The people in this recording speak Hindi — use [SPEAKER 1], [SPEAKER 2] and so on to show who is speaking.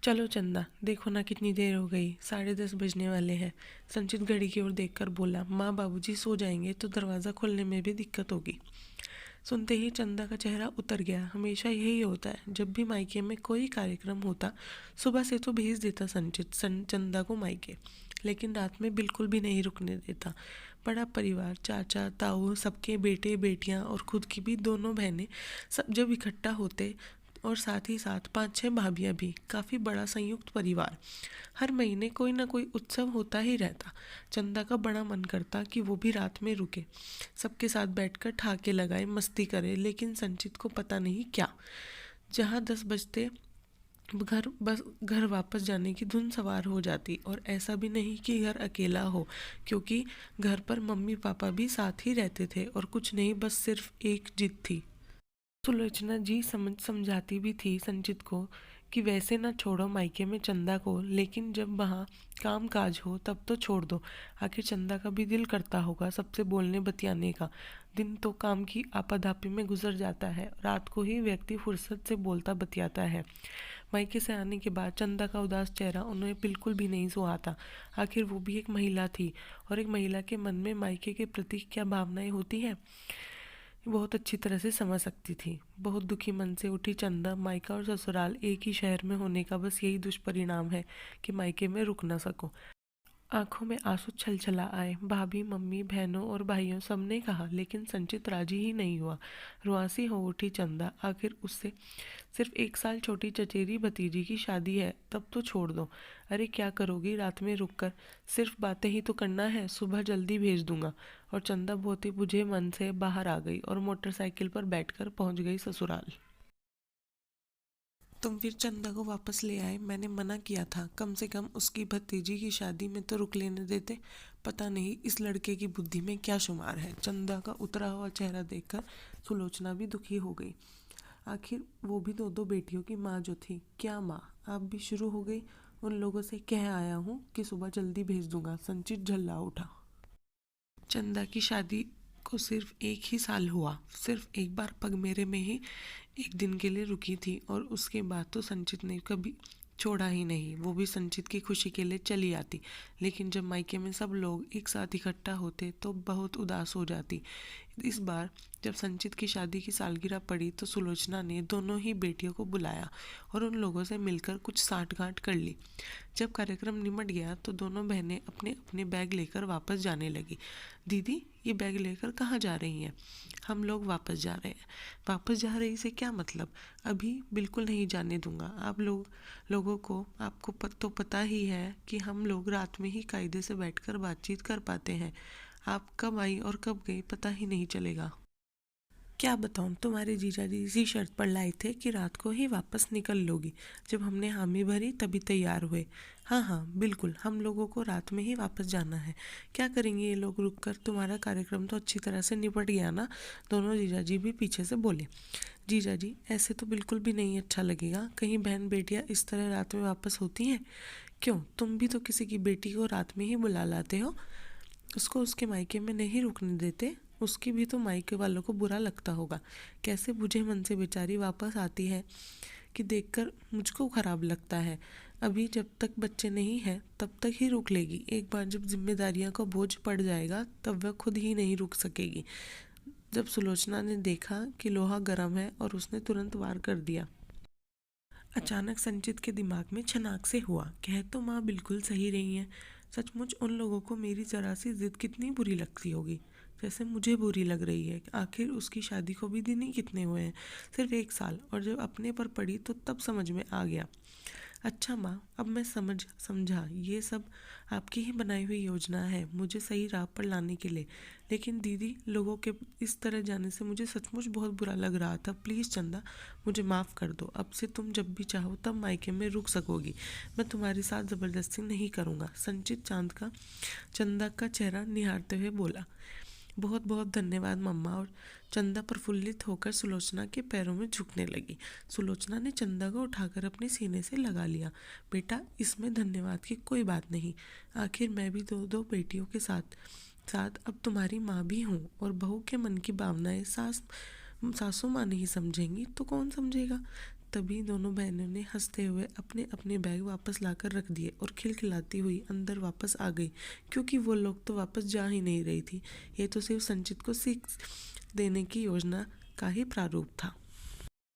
[SPEAKER 1] चलो चंदा, देखो ना कितनी देर हो गई, 10:30 बजने वाले हैं। संचित घड़ी की ओर देखकर बोला, माँ बाबूजी सो जाएंगे तो दरवाज़ा खोलने में भी दिक्कत होगी। सुनते ही चंदा का चेहरा उतर गया। हमेशा यही होता है, जब भी मायके में कोई कार्यक्रम होता सुबह से तो भेज देता संचित चंदा को मायके, लेकिन रात में बिल्कुल भी नहीं रुकने देता। बड़ा परिवार, चाचा ताऊ, सबके बेटे बेटियां और खुद की भी दोनों बहनें, सब जब इकट्ठा होते, और साथ ही साथ 5-6 भाभियां भी, काफ़ी बड़ा संयुक्त परिवार। हर महीने कोई ना कोई उत्सव होता ही रहता। चंदा का बड़ा मन करता कि वो भी रात में रुके, सबके साथ बैठकर ठहाके लगाए, मस्ती करे, लेकिन संचित को पता नहीं क्या, जहाँ 10 बजते घर वापस जाने की धुन सवार हो जाती। और ऐसा भी नहीं कि घर अकेला हो, क्योंकि घर पर मम्मी पापा भी साथ ही रहते थे, और कुछ नहीं, बस सिर्फ एक जिद थी। सुलोचना जी समझाती भी थी संचित को कि वैसे ना छोड़ो मायके में चंदा को, लेकिन जब वहाँ काम काज हो तब तो छोड़ दो। आखिर चंदा का भी दिल करता होगा सबसे बोलने बतियाने का। दिन तो काम की आपाधापी में गुजर जाता है, रात को ही व्यक्ति फुर्सत से बोलता बतियाता है। मायके से आने के बाद चंदा का उदास चेहरा उन्हें बिल्कुल भी नहीं सुहाता। आखिर वो भी एक महिला थी, और एक महिला के मन में मायके के प्रति क्या भावनाएं होती हैं, बहुत अच्छी तरह से समझ सकती थी। बहुत दुखी मन से उठी चंदा। मायका और ससुराल एक ही शहर में होने का बस यही दुष्परिणाम है कि मायके में रुक ना सको। आंखों में आंसू छलछला आए। भाभी, मम्मी, बहनों और भाइयों सबने कहा, लेकिन संचित राजी ही नहीं हुआ। रुआसी हो उठी चंदा। आखिर उससे सिर्फ 1 साल छोटी चचेरी भतीजी की शादी है, तब तो छोड़ दो। अरे क्या करोगी रात में रुककर, सिर्फ बातें ही तो करना है, सुबह जल्दी भेज दूंगा। और चंदा बहुत ही बुझे मन से बाहर आ गई और मोटरसाइकिल पर बैठकर पहुंच गई ससुराल। तुम फिर चंदा को वापस ले आए, मैंने मना किया था, कम से कम उसकी भतीजी की शादी में तो रुक लेने देते। पता नहीं इस लड़के की बुद्धि में क्या शुमार है। चंदा का उतरा हुआ चेहरा देखकर सुलोचना भी दुखी हो गई। आखिर वो भी दो दो बेटियों की माँ जो थी। क्या माँ, आप भी शुरू हो गई? उन लोगों से कह आया हूँ कि सुबह जल्दी भेज दूंगा। संचित झल्ला उठा। चंदा की शादी को सिर्फ 1 ही साल हुआ। सिर्फ एक बार पगमेरे में ही एक दिन के लिए रुकी थी, और उसके बाद तो संचित ने कभी छोड़ा ही नहीं। वो भी संचित की खुशी के लिए चली आती, लेकिन जब मायके में सब लोग एक साथ इकट्ठा होते तो बहुत उदास हो जाती। इस बार जब संचित की शादी की सालगिरह पड़ी तो सुलोचना ने दोनों ही बेटियों को बुलाया और उन लोगों से मिलकर कुछ साठगांठ कर ली। जब कार्यक्रम निमट गया तो दोनों बहनें अपने अपने बैग लेकर वापस जाने लगी। दीदी, ये बैग लेकर कहाँ जा रही हैं? हम लोग वापस जा रहे हैं। वापस जा रही से क्या मतलब? अभी बिल्कुल नहीं जाने दूंगा। आप लोगों को, आपको तो पता ही है कि हम लोग रात में ही कायदे से बैठकर बातचीत कर पाते हैं। आप कब आई और कब गई पता ही नहीं चलेगा। क्या बताऊँ, तुम्हारे जीजा जी इसी शर्त पर लाए थे कि रात को ही वापस निकल लोगी। जब हमने हामी भरी तभी तैयार हुए। हाँ हाँ बिल्कुल, हम लोगों को रात में ही वापस जाना है। क्या करेंगे ये लोग रुककर? तुम्हारा कार्यक्रम तो अच्छी तरह से निपट गया ना? दोनों जीजा जी भी पीछे से बोले। जीजा जी, ऐसे तो बिल्कुल भी नहीं अच्छा लगेगा। कहीं बहन बेटियां इस तरह रात में वापस होती हैं? क्यों, तुम भी तो किसी की बेटी को रात में ही बुला लाते हो, उसको उसके मायके में नहीं रुकने देते। उसकी भी तो मायके वालों को बुरा लगता होगा। कैसे बुझे मन से बेचारी वापस आती है कि देखकर मुझको खराब लगता है। अभी जब तक बच्चे नहीं हैं तब तक ही रुक लेगी, एक बार जब जिम्मेदारियां का बोझ पड़ जाएगा तब वह खुद ही नहीं रुक सकेगी। जब सुलोचना ने देखा कि लोहा गर्म है और उसने तुरंत वार कर दिया। अचानक संचित के दिमाग में छनाक से हुआ, कह तो माँ बिल्कुल सही रही हैं। सचमुच उन लोगों को मेरी जरा सी जिद कितनी बुरी लगती होगी, जैसे मुझे बुरी लग रही है। आखिर उसकी शादी को भी दिन ही कितने हुए हैं, सिर्फ 1 साल। और जब अपने पर पड़ी तो तब समझ में आ गया। अच्छा माँ, अब मैं समझा, ये सब आपकी ही बनाई हुई योजना है मुझे सही राह पर लाने के लिए। लेकिन दीदी, लोगों के इस तरह जाने से मुझे सचमुच बहुत बुरा लग रहा था। प्लीज़ चंदा, मुझे माफ़ कर दो। अब से तुम जब भी चाहो तब मायके में रुक सकोगी। मैं तुम्हारे साथ ज़बरदस्ती नहीं करूँगा। संचित चंदा का चेहरा निहारते हुए बोला। बहुत बहुत धन्यवाद मम्मा। और चंदा प्रफुल्लित होकर सुलोचना के पैरों में झुकने लगी। सुलोचना ने चंदा को उठाकर अपने सीने से लगा लिया। बेटा, इसमें धन्यवाद की कोई बात नहीं। आखिर मैं भी दो दो बेटियों के साथ साथ अब तुम्हारी माँ भी हूँ, और बहू के मन की भावनाएं सासू माँ नहीं समझेंगी तो कौन समझेगा? तभी दोनों बहनों ने हंसते हुए अपने अपने बैग वापस लाकर रख दिए और खिलखिलाती हुई अंदर वापस आ गई, क्योंकि वो लोग तो वापस जा ही नहीं रही थी। ये तो सिर्फ संचित को सीख देने की योजना का ही प्रारूप था।